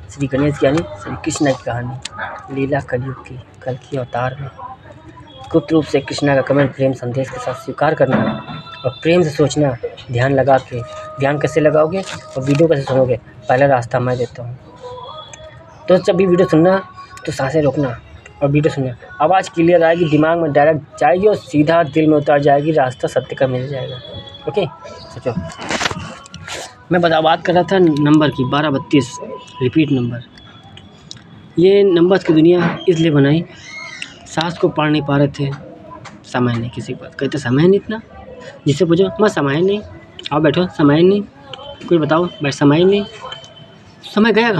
श्री गणेश की यानी श्री कृष्ण की कहानी। लीला कलयुग की कल की अवतार में गुप्त रूप से कृष्णा का कमेंट प्रेम संदेश के साथ स्वीकार करना और प्रेम से सोचना, ध्यान लगा के। ध्यान कैसे लगाओगे और वीडियो कैसे सुनोगे, पहला रास्ता मैं देता हूँ। तो जब भी वीडियो सुनना तो सांसें रोकना और वीडियो सुनना। आवाज़ क्लियर आएगी, दिमाग में डायरेक्ट जाएगी और सीधा दिल में उतर जाएगी, रास्ता सत्य का मिल जाएगा। ओके, सोचो। मैं बात कर रहा था नंबर की 1232 रिपीट नंबर। ये नंबर्स की दुनिया इसलिए बनाई, सास को पढ़ नहीं पा रहे थे, समय नहीं, किसी की बात कहते समय नहीं इतना, जिससे पूछो मैं समय नहीं, आओ बैठो समय नहीं, कोई बताओ बैठ समय नहीं, समय गया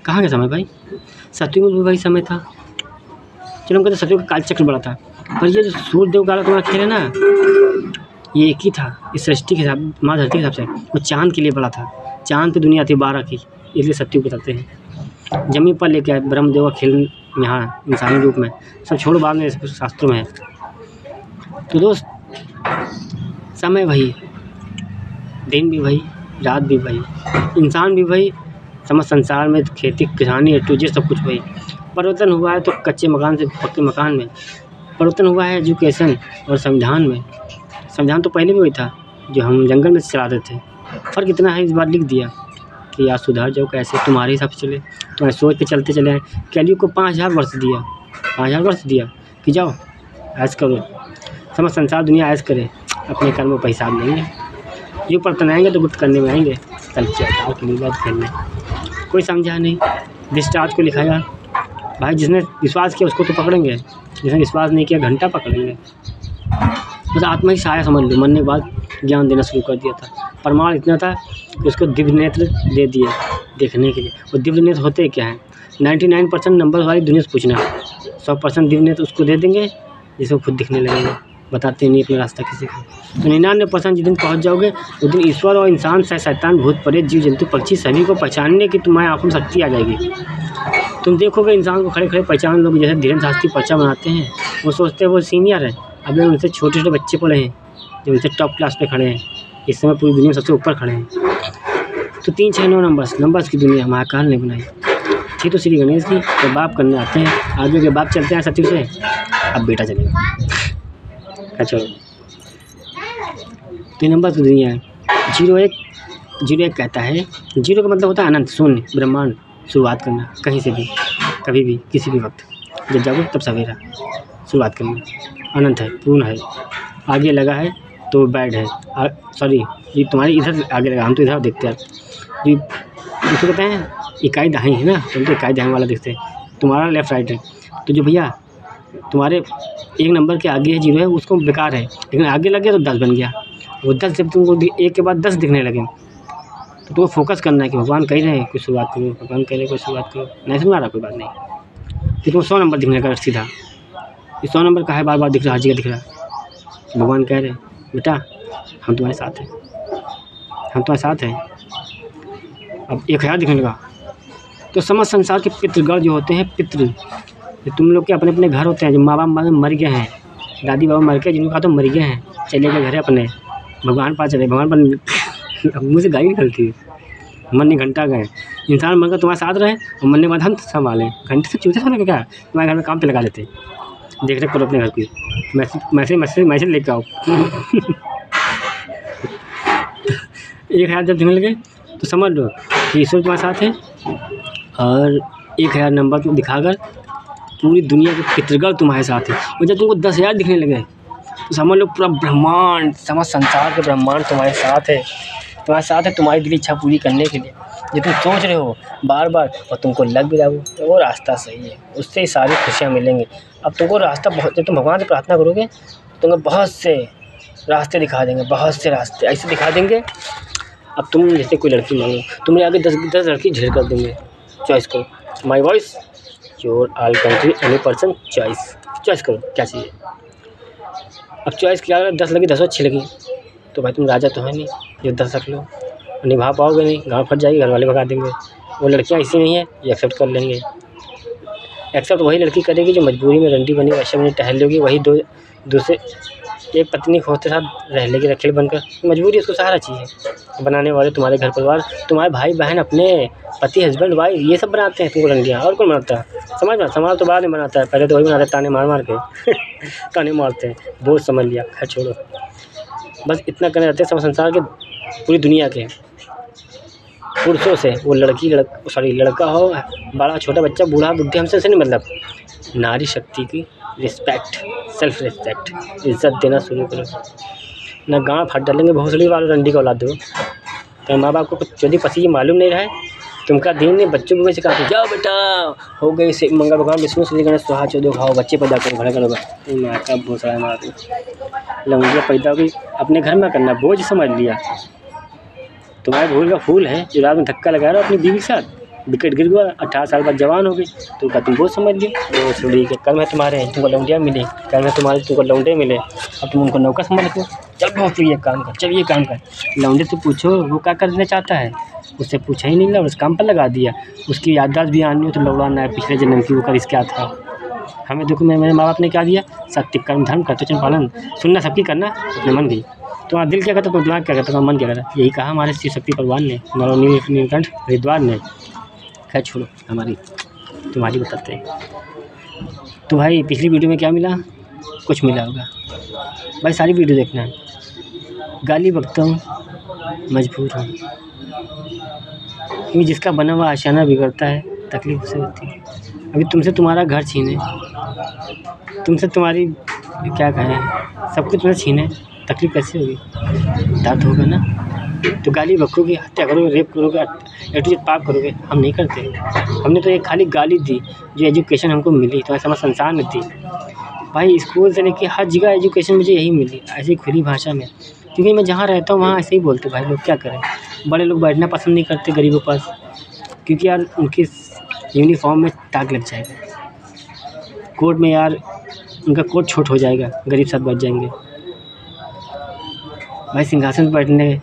कहाँ गया समय भाई? सतयुग में भी वही समय था। चलो हम कहते सतयुग का कालचक्र बड़ा था, पर ये जो सूर्यदेव का तुम्हारा खेल है ना, ये एक ही था इस सृष्टि के हिसाब, माँ धरती के हिसाब से। वो चाँद के लिए बड़ा था, चाँद पे दुनिया थी 12 की, इसलिए सतयुग बताते हैं। जमीन पर लेके आए ब्रह्मदेव का खेल यहाँ इंसानी रूप में, सब छोड़ो बाद में शास्त्रों में है। तो दोस्त समय वही, दिन भी वही, रात भी वही, इंसान भी वही, समझ संसार में खेती किसानी टूजे सब कुछ वही। परिवर्तन हुआ है तो कच्चे मकान से पक्के मकान में, परिवर्तन हुआ है एजुकेशन और संविधान में। संविधान तो पहले भी वही था जो हम जंगल में चलाते थे, फ़र्क इतना है इस बार लिख दिया कि यार सुधार जाओ कैसे, तुम्हारे हिसाब से चले, तुम्हारे सोच पे चलते चले आए। कलयुग को 5000 वर्ष दिया, 5000 वर्ष दिया कि जाओ ऐश करो, समझ संसार दुनिया ऐश करे, अपने कर्मों पर हिसाब लेंगे, युग पर तनाएंगे तो गुप्त करने में आएंगे, कल चौथाओं की लीला खेलने। कोई समझा नहीं, दृष्टांत को लिखाया भाई, जिसने विश्वास किया उसको तो पकड़ेंगे, जिसने विश्वास नहीं किया घंटा पकड़ेंगे। बस आत्मा ही सहाय समझ लो, मरने के बाद ज्ञान देना शुरू कर दिया था। प्रमाण इतना था कि उसको दिव्य नेत्र दे दिए देखने के लिए। वो दिव्य नेत्र होते क्या हैं? 99% नंबर वाली दुनिया से पूछना, 100% दिव्य नेत्र उसको दे देंगे जिसको खुद दिखने लगेंगे, बताते नहीं अपना रास्ता किसी को। तो 99% जिस दिन पहुँच जाओगे उस दिन ईश्वर और इंसान सह शैतान भूत प्रेत जीव जंतु पक्षी सभी को पहचानने की तुम्हारी आँखों में शक्ति आ जाएगी। तुम देखोगे इंसान को खड़े खड़े पहचान लोग, जैसे धीरेन्द्र शास्त्री पर्चा बनाते हैं, वो सोचते हैं वो सीनियर है, अब उनसे छोटे छोटे बच्चे पढ़े हैं जो उनसे टॉप क्लास पे खड़े हैं, इस समय पूरी दुनिया सबसे ऊपर खड़े हैं। तो 3 6 9 नंबर्स की दुनिया महाकाल ने बनाई थी। तो श्री गणेश जी तो बाप करने आते हैं, आगे के बाप चलते हैं सचिव से, अब बेटा चलेगा। अच्छा, तो नंबर्स की दुनिया है। 01 कहता है, 0 का मतलब होता है अनंत, शून्य, ब्रह्मांड, शुरुआत करना कहीं से भी, कभी भी, किसी भी वक्त, जब जागो तब सवेरा शुरुआत करना। अनंत है, पूर्ण है, आगे लगा है तो बैड है, सॉरी ये तुम्हारी इधर आगे लगा, हम तो इधर देखते हैं जी, इसको कहते हैं इकाई दाएं है ना, तुम तो इकाई दाएं वाला देखते हैं, तुम्हारा लेफ्ट राइट है। तो जो भैया तुम्हारे एक नंबर के आगे है 0 है, उसको बेकार है, लेकिन आगे लग गया तो 10 बन गया। वो 10 जब तुमको एक के बाद 10 दिखने लगे तो तुमको फोकस करना है कि भगवान कह रहे हैं कोई शुरुआत करो, भगवान कह रहे हैं कोई शुरुआत करो, नहीं समझ आ रहा कोई बात नहीं, कि तुमको 100 नंबर दिखने लगा सीधा, ये 100 नंबर का है, बार बार दिख रहा, हर जगह दिख रहा। भगवान कह रहे हैं बेटा हम तुम्हारे साथ हैं, हम तुम्हारे साथ हैं। अब 1000 दिखने लगा तो समझ संसार के पितृगण जो होते हैं, पितृ जो तुम लोग के अपने अपने घर होते हैं, जो माँ बाप मर गए हैं, दादी बाबा मर गए, जिनको कहा तो मर गए हैं, चले गए घर अपने, भगवान पास चले, भगवान पर मुँह से गाली निकलती है, मरने घंटा गए, इंसान मर कर तुम्हारे साथ रहे और मरने के बाद हम संभालें, घंटे से चूते होने का क्या, तुम्हारे घर में काम पे लगा देते, देख रेख करो अपने घर की, मैसेज लेके आओ। 1000 जब दिखने लगे तो समझ लो कि ईश्वर तुम्हारे साथ है, और 1000 नंबर को दिखाकर पूरी दुनिया के पितृगण तुम्हारे साथ है। और जब तुमको 10,000 दिखने लगे तो समझ लो पूरा ब्रह्मांड, समझ संसार के ब्रह्मांड तुम्हारे साथ है, तुम्हारी दिली इच्छा पूरी करने के लिए जो तुम सोच रहे हो बार बार, और तुमको लग भी रहा हो तो वो रास्ता सही है, उससे ही सारी खुशियाँ मिलेंगी। अब तुमको रास्ता बहुत, जब तुम भगवान से प्रार्थना करोगे तुमको बहुत से रास्ते दिखा देंगे, बहुत से रास्ते ऐसे दिखा देंगे। अब तुम जैसे कोई लड़की मांगो, तुम्हारे आगे 10 लड़की ढेर कर देंगे, चॉइस करो, my voice your all country any person, choice करो क्या चाहिए। अब चॉइस किया, 10 लगी 10 अच्छी लगी तो भाई तुम राजा तो है नहीं जो 10 रख लो, निभा पाओगे नहीं, गाँव फट जाएगी, घर वाले भगा देंगे। वो लड़कियाँ ऐसी नहीं है, ये एक्सेप्ट कर लेंगे। एक्सेप्ट वही लड़की करेगी जो मजबूरी में रंडी बनी, वैसे बनी टहल लोगी, वही दूसरे एक पत्नी होते साथ रह लेगी रखेल बनकर, मजबूरी उसको सहारा चाहिए। बनाने वाले तुम्हारे घर परिवार, तुम्हारे भाई बहन, अपने पति, हस्बैंड, वाइफ, ये सब बनाते हैं तुमको रंडियाँ, और कौन बनाता है? समझ में, समाज तो बाद में बनाता है, पहले तो वही बनाते हैं ताने मार मार के ताने मारते हैं, बोझ समझ लिया। खैर छोड़ो, बस इतना करने रहते हैं सब संसार के, पूरी दुनिया के पुरुषों से, वो लड़का हो, बड़ा छोटा बच्चा, बूढ़ा बुढ़ी, हमसे नहीं मतलब। नारी शक्ति की रिस्पेक्ट, सेल्फ रिस्पेक्ट, इज्जत देना शुरू करो। ना गाँव फाड़ डालेंगे भोसड़ी वाले रंडी को औलाद हो। तो माँ बाप को कुछ यदि पसी मालूम नहीं रहे, तुमका दिन ने बच्चों को सिखा के जाओ बेटा, हो गई से मंगल भगवान विष्णु श्री गणेश सुहा चौदह खाओ, बच्चे पैदा करो, घर करो। माँ का भोसड़ा मार लंगिया पैदा होगी, अपने घर में करना बोझ समझ लिया। तुम्हारे भूल का फूल है जो रात में धक्का लगा रहा अपनी बीवी के साथ, विकेट गिर गया, 18 साल बाद जवान हो गई, तो क्या तुम बोझ समझ लियो? वो सुड़ी के कर्म है तुम्हारे, तुमको लौंडिया मिले, कर्म है तुम्हारे, तुमको लौंडे मिले, अब तुम उनको नौका समझ लो। चल बहुत ये काम कर, चल ये काम कर। लौंडे से पूछो वो क्या करना चाहता है, उससे पूछा ही नहीं ना, उस काम पर लगा दिया। उसकी याददाश्त भी आनी हो तो लौड़ाना है पिछले जन्म की, वो करिस क्या था। हमें देखो मेरे माँ बाप ने क्या दिया, सत्य कर्म धर्म कर्तव्य पालन, सुनना सबकी करना अपने मन की। तुम्हारा दिल क्या कहता है, दिमाग क्या कहता है, मन क्या कहता है, यही कहा हमारे शिव शक्ति भगवान ने, नीलकंठ हरिद्वार ने। खैर छोड़ो, तुम्हारी बताते हैं। तो भाई पिछली वीडियो में क्या मिला, कुछ मिला होगा भाई, सारी वीडियो देखना है। गाली बकता हूँ, मजबूर हूँ, क्योंकि जिसका बना हुआ आशियाना बिगड़ता है, तकलीफ उसे होती है। अभी तुमसे तुम्हारा घर छीने, तुमसे तुम्हारी क्या कहें, सब कुछ तुमसे छीने, तकलीफ कैसे होगी, दर्द होगा ना। तो गाली बकोगे, हत्या करोगे, रेप करोगे, एटू पाप करोगे, हम नहीं करते। हमने तो एक खाली गाली दी, जो एजुकेशन हमको मिली तो ऐसा संसार में थी भाई, स्कूल से लेके हर जगह एजुकेशन मुझे यही मिली, ऐसी खुली भाषा में। क्योंकि मैं जहाँ रहता हूँ वहाँ ऐसे ही बोलते भाई लोग, क्या करें। बड़े लोग बैठना पसंद नहीं करते गरीबों के पास, क्योंकि यार उनकी यूनिफॉर्म में दाग लग जाएगा, कोट में यार उनका कोट छोट हो जाएगा, गरीब साथ बैठ जाएंगे भाई। सिंहासन पर बैठने,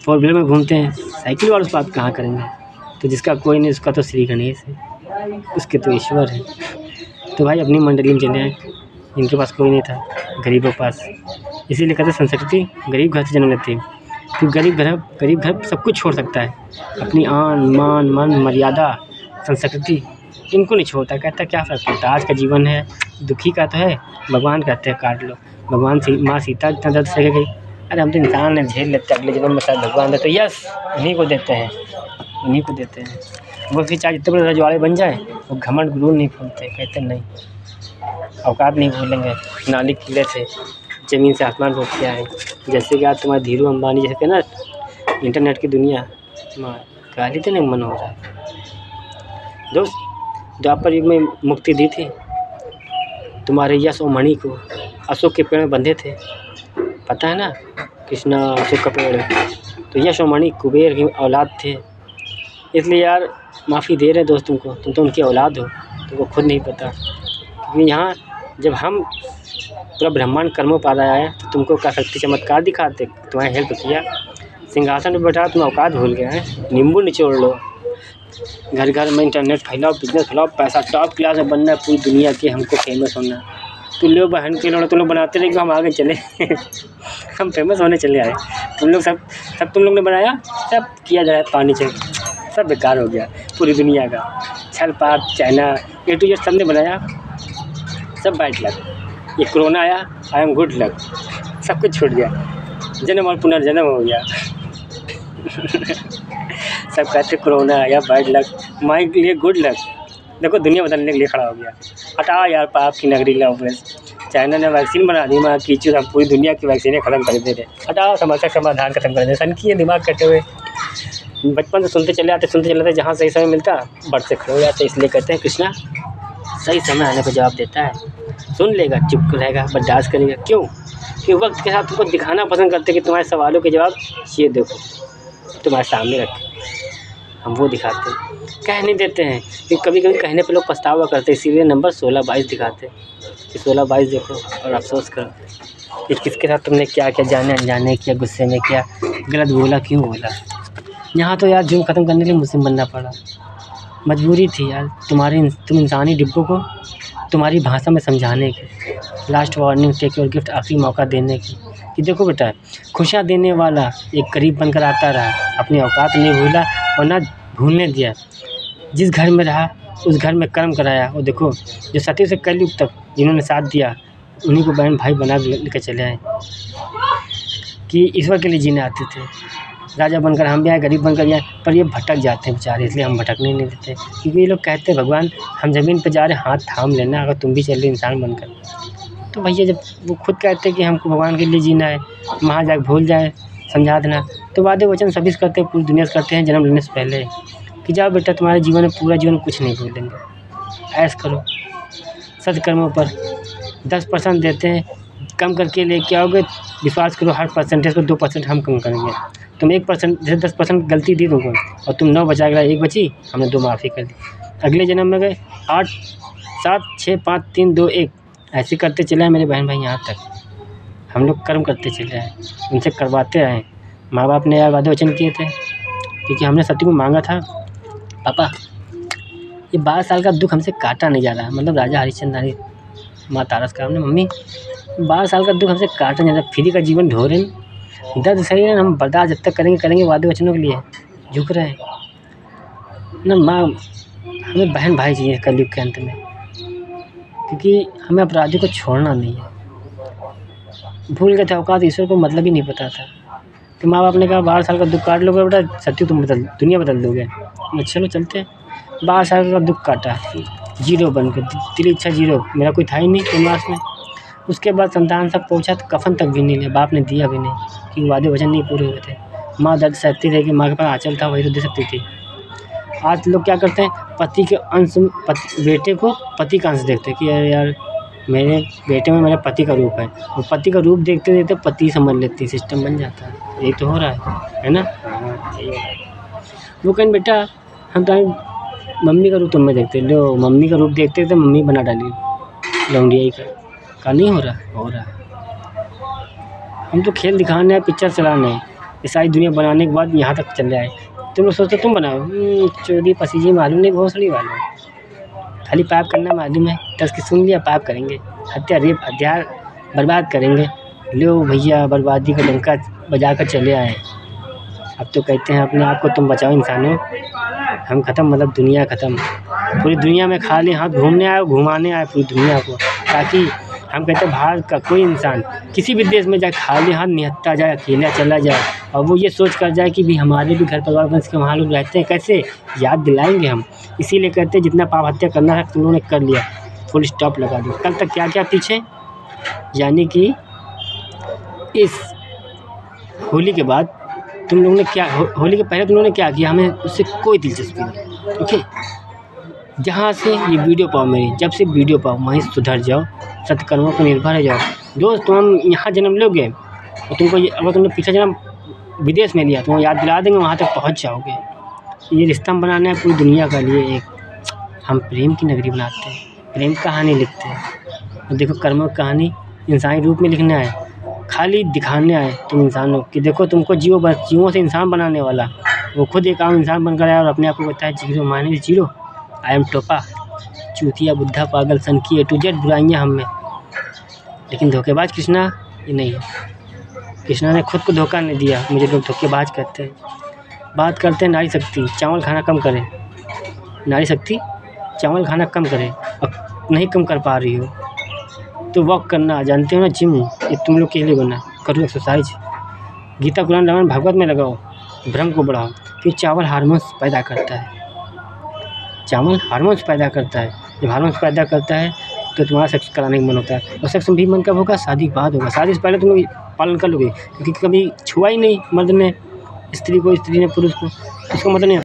फोर व्हीलर में घूमते हैं, साइकिल वालों से बात कहाँ करेंगे। तो जिसका कोई नहीं उसका तो श्री गणेश है, उसके तो ईश्वर है। तो भाई अपनी मंडली में चले आए, इनके पास कोई नहीं था, गरीबों के पास। इसीलिए कहते संस्कृति गरीब घर से जन्म लेती है, तो गरीब घर सब कुछ छोड़ सकता है, अपनी आन मान मन मर्यादा संस्कृति इनको नहीं छोड़ता। कहता क्या फ़र्क पड़ता, आज का जीवन है, दुखी का तो है, भगवान कहते हैं काट लो। भगवान माँ सीता इतना दर्द सह गई, अरे हम तो इंसान ने झेल लेते, अगले जीवन में शायद भगवान दे, तो यस उन्हीं को देते हैं, उन्हीं को देते हैं। वो फिर चाहे जितने बड़े रजवाड़े बन जाए, वो घमंड गुरूर नहीं भूलते, कहते नहीं औकात नहीं भूलेंगे। नाली किले थे, ज़मीन से आसमान रोक के आए, जैसे कि आज तुम्हारे धीरू अंबानी जैसे ना इंटरनेट की दुनिया, गाली देने का मन हो रहा है। दोस्त द्वापर युग में मुक्ति दी थी, तुम्हारे यश और मणि को अशोक के पेड़ में बंधे थे, पता है ना, कृष्णा अशोक का पेड़। तो यश और मणि कुबेर की औलाद थे, इसलिए यार माफ़ी दे रहे दोस्त तुमको, तुम तो उनकी औलाद हो, तुमको खुद नहीं पता। क्योंकि यहाँ जब हम पूरा ब्रह्मांड कर्मों पा रहा है, तो तुमको क्या शक्ति चमत्कार दिखाते, तुम्हारी हेल्प किया, सिंहासन पर बैठा, तुम औकात भूल गए हैं। नींबू निचोड़ लो, घर घर में इंटरनेट फैलाओ, बिजनेस फैलाओ, पैसा टॉप क्लास में बनना है, पूरी दुनिया के हमको फेमस होना। तुम लोग बहन के लोग तुम लोग बनाते रहे, हम आगे चले हम फेमस होने चले आए। तुम लोग सब तुम लोग ने बनाया, सब किया जाए, पानी चाहिए, सब बेकार हो गया। पूरी दुनिया का छल पात चाइना ए टू जेड सब ने बनाया, सब बैड लक। ये कोरोना आया, आई एम गुड लक, सब कुछ छूट गया, जन्म और पुनर्जन्म हो गया सब कहते कोरोना आया बैड लक, माई के लिए गुड लक। देखो दुनिया बदलने के लिए खड़ा हो गया। हटाओ यार पाप की नगरी लाओ, बस चाइना ने वैक्सीन बना दी, माँ कीचू हम पूरी दुनिया की वैक्सीनें ख़त्म कर दे रहे। हटाओ, समस्या समाधान खत्म कर दे, सन की है दिमाग करते हुए। बचपन से सुनते चले आते, जहाँ सही समय मिलता बट से खड़े हो जाते। इसलिए कहते हैं कृष्णा सही समय आने पर जवाब देता है, सुन लेगा, चुप रहेगा, बर्दाश्त करेगा। क्यों? कि वक्त के साथ तुमको दिखाना पसंद करते कि तुम्हारे सवालों के जवाब ये देखो तुम्हारे सामने रखे, हम वो दिखाते हैं, कह नहीं देते हैं। कि कभी कभी कहने पे लोग पछतावा करते, इसीलिए नंबर 16-22 दिखाते कि 16-22 देखो और अफसोस करो कि किसके साथ तुमने क्या क्या जाने अनजाने किया, गुस्से में क्या गलत बोला, क्यों बोला। यहाँ तो यार जुर्म ख़त्म करने के लिए मुस्लिम बनना पड़ा, मजबूरी थी यार। तुम इंसानी डिब्बों को तुम्हारी भाषा में समझाने की, last warning, take your gift, आखिरी मौका देने की कि देखो बेटा, खुशियाँ देने वाला एक गरीब बनकर आता रहा, अपनी औकात नहीं भूला और ना भूलने दिया। जिस घर में रहा उस घर में कर्म कराया। और देखो, जो सती से कलयुग तक जिन्होंने साथ दिया, उन्हीं को बहन भाई बना लेकर चले आए कि ईश्वर के लिए जीने आते थे। राजा बनकर हम भी आए, गरीब बनकर आए, पर ये भटक जाते हैं बेचारे, इसलिए हम भटकने नहीं देते। क्योंकि ये लोग कहते हैं भगवान हम ज़मीन पर जा रहे हैं, हाथ थाम लेना, अगर तुम भी चल रहे इंसान बनकर। तो भैया जब वो खुद कहते हैं कि हमको भगवान के लिए जीना है, वहाँ जाकर भूल जाए, समझा देना, तो वादे वचन सभी से करते हैं, पूरी दुनिया से करते हैं जन्म लेने से पहले कि जाओ बेटा, तुम्हारे जीवन में पूरा जीवन कुछ नहीं भूलेंगे, ऐश करो। सत्कर्मों पर 10% देते हैं, कम करके लेके आओगे, विश्वास करो हर परसेंटेज को 2% हम कम करेंगे। तुम 1% जैसे 10% गलती दी तुमको और तुम 9 बचा गया, 1 बची, हमने 2 माफ़ी कर दी। अगले जन्म में गए 8 7 6 5 3 2 1 ऐसे करते चले आए मेरे बहन भाई। यहाँ तक हम लोग कर्म करते चले आए, उनसे करवाते आए। माँ बाप ने यार वादे वचन किए थे, क्योंकि हमने सती को मांगा था, पापा ये 12 साल का दुख हमसे काटा नहीं जा रहा। मतलब राजा हरिश्चंद्र माँ तारस का, हमने मम्मी 12 साल का दुख हमसे काटा नहीं जा रहा, फ्री का जीवन ढो रहे हैं, दर्द सही है, हम बर्दाश्त जब तक करेंगे वादे वचनों के लिए झुक रहे हैं ना। माँ हमें बहन भाई चाहिए कलयुग के अंत में, क्योंकि हमें अपराधी को छोड़ना नहीं है। भूल गए थे औकात, ईश्वर को मतलब ही नहीं पता था। तो माँ बाप ने कहा 12 साल का दुख काट लोगे बेटा, सत्य तुम दुनिया बदल दोगे। चलो चलते। 12 साल का दुख काटा, 0 बन कर, तेरी इच्छा 0, मेरा कोई था ही नहीं कैनवास में। उसके बाद संतान तक पहुँचा तो कफन तक भी नहीं लिया, बाप ने दिया भी नहीं, क्योंकि वादे वचन नहीं पूरे हुए थे। माँ दर्द सहती रही कि माँ के पास आंचल था, वही तो दे सकती थी। आज लोग क्या करते हैं, पति के अंश, बेटे को पति का अंश देखते हैं कि यार मेरे बेटे में मेरे पति का रूप है, और पति का रूप देखते देखते पति समझ लेती, सिस्टम बन जाता है। यही तो हो रहा है ना। वो कहें बेटा हम तो मम्मी का रूप तुम में देखते, लो मम्मी का रूप देखते तो मम्मी बना डाली लौंडिया का नहीं हो रहा। हम तो खेल दिखाने, पिक्चर चलाने, ये सारी दुनिया बनाने के बाद यहाँ तक चले आए। तुम लोग सोचते तुम बनाओ, चोरी पसीजी मालूम नहीं, घोंसड़ी वालों, खाली पाप करना मालूम है। 10 की सुन लिया, पाप करेंगे, हत्या रेप हथियार बर्बाद करेंगे। लो भैया बर्बादी का डंका बजा कर चले आए। अब तो कहते हैं अपने आप को तुम बचाओ इंसानों, हम ख़त्म, मतलब दुनिया ख़त्म। पूरी दुनिया में खाली हाथ घूमने आए, घुमाने आए पूरी दुनिया को, ताकि हम कहते हैं भारत का कोई इंसान किसी भी देश में जाए खाली हाथ निहत्ता जाए, अकेला चला जाए, और वो ये सोच कर जाए कि भी हमारे भी घर परिवार बंस के वहाँ लोग रहते हैं, कैसे याद दिलाएंगे हम। इसीलिए कहते हैं जितना पाप हत्या करना था तुम लोगों ने कर लिया, फुल स्टॉप लगा दो। कल तक क्या क्या पीछे, यानी कि इस होली के बाद तुम लोगों ने क्या, होली के पहले तुम लोगों ने क्या किया, हमें उससे कोई दिलचस्पी नहीं। ओके, जहाँ से ये वीडियो पाओ मेरी, जब से वीडियो पाओ वहीं सुधर जाओ, सत्कर्मों पर निर्भर हो जाओ। दोस्त तुम यहाँ जन्म लोगे और तुमको अगर तुमने पिछला जन्म विदेश में लिया तो याद दिला देंगे, वहाँ तक पहुँच जाओगे। ये रिश्ता बनाना है पूरी दुनिया का लिए एक, हम प्रेम की नगरी बनाते हैं, प्रेम कहानी लिखते हैं। और देखो कर्मों की कहानी इंसानी रूप में लिखना है, खाली दिखाने आए तुम इंसानों कि देखो तुमको जीवों से इंसान बनाने वाला, वो खुद एक आम इंसान बनकर आया और अपने आप को बताया जीरो माने जीरो, आई एम टोपा, चूतिया बुद्धा पागल सन की A to Z बुराइयाँ हम में। लेकिन धोखेबाज कृष्णा ये नहीं है, कृष्णा ने खुद को धोखा नहीं दिया। मुझे लोग धोखेबाज कहते हैं। बात करते हैं नारी शक्ति, चावल खाना कम करे, नारी शक्ति चावल खाना कम करे, अब नहीं कम कर पा रही हो तो वॉक करना, जानते हो ना जिम, ये तुम लोग के लिए बना, करो एक्सरसाइज, गीता कुरान रामायण भागवत में लगाओ, भ्रम को बढ़ाओ। फिर चावल हार्मोन्स पैदा करता है, चावल हार्मोन्स पैदा करता है, जब हार्मोन्स पैदा करता है तो तुम्हारा सेक्स कराने का मन होता है, और सेक्स भी मन कब होगा, शादी के बाद होगा। शादी से पहले तुम लोग पालन कर लोगे, क्योंकि कभी छुआ ही नहीं मर्द ने स्त्री को, स्त्री ने पुरुष को, उसका मतलब नहीं